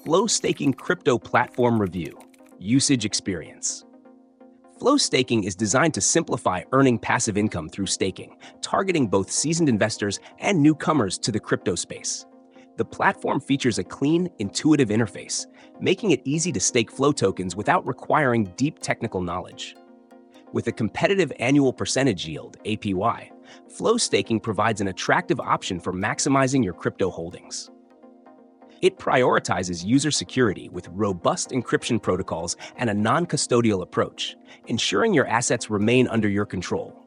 Flow Staking Crypto Platform Review. Usage Experience. Flow Staking is designed to simplify earning passive income through staking, targeting both seasoned investors and newcomers to the crypto space. The platform features a clean, intuitive interface, making it easy to stake Flow tokens without requiring deep technical knowledge. With a competitive annual percentage yield, APY, Flow Staking provides an attractive option for maximizing your crypto holdings. It prioritizes user security with robust encryption protocols and a non-custodial approach, ensuring your assets remain under your control.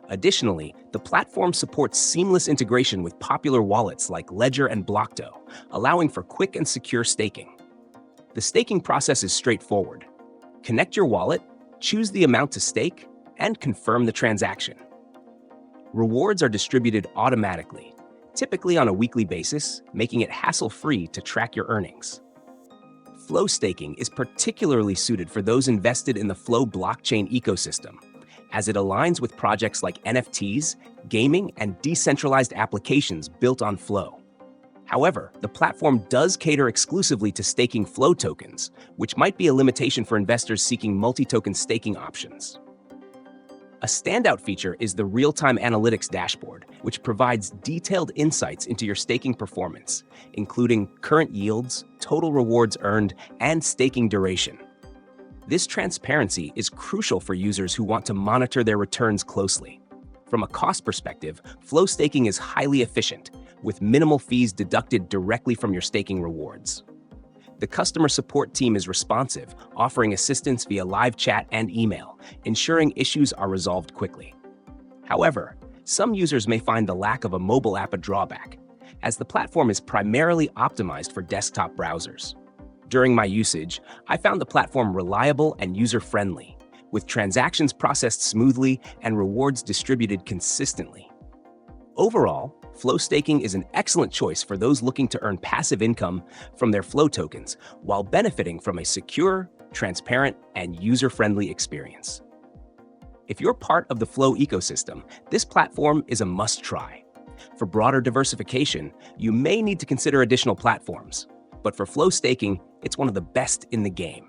Additionally, the platform supports seamless integration with popular wallets like Ledger and Blocto, allowing for quick and secure staking. The staking process is straightforward. Connect your wallet, choose the amount to stake, and confirm the transaction. Rewards are distributed automatically, typically on a weekly basis, making it hassle-free to track your earnings. Flow Staking is particularly suited for those invested in the Flow blockchain ecosystem, as it aligns with projects like NFTs, gaming, and decentralized applications built on Flow. However, the platform does cater exclusively to staking Flow tokens, which might be a limitation for investors seeking multi-token staking options. A standout feature is the real-time analytics dashboard, which provides detailed insights into your staking performance, including current yields, total rewards earned, and staking duration. This transparency is crucial for users who want to monitor their returns closely. From a cost perspective, Flow Staking is highly efficient, with minimal fees deducted directly from your staking rewards. The customer support team is responsive, offering assistance via live chat and email, ensuring issues are resolved quickly. However, some users may find the lack of a mobile app a drawback, as the platform is primarily optimized for desktop browsers. During my usage, I found the platform reliable and user-friendly, with transactions processed smoothly and rewards distributed consistently. Overall, Flow Staking is an excellent choice for those looking to earn passive income from their Flow tokens while benefiting from a secure, transparent, and user-friendly experience. If you're part of the Flow ecosystem, this platform is a must-try. For broader diversification, you may need to consider additional platforms, but for Flow Staking, it's one of the best in the game.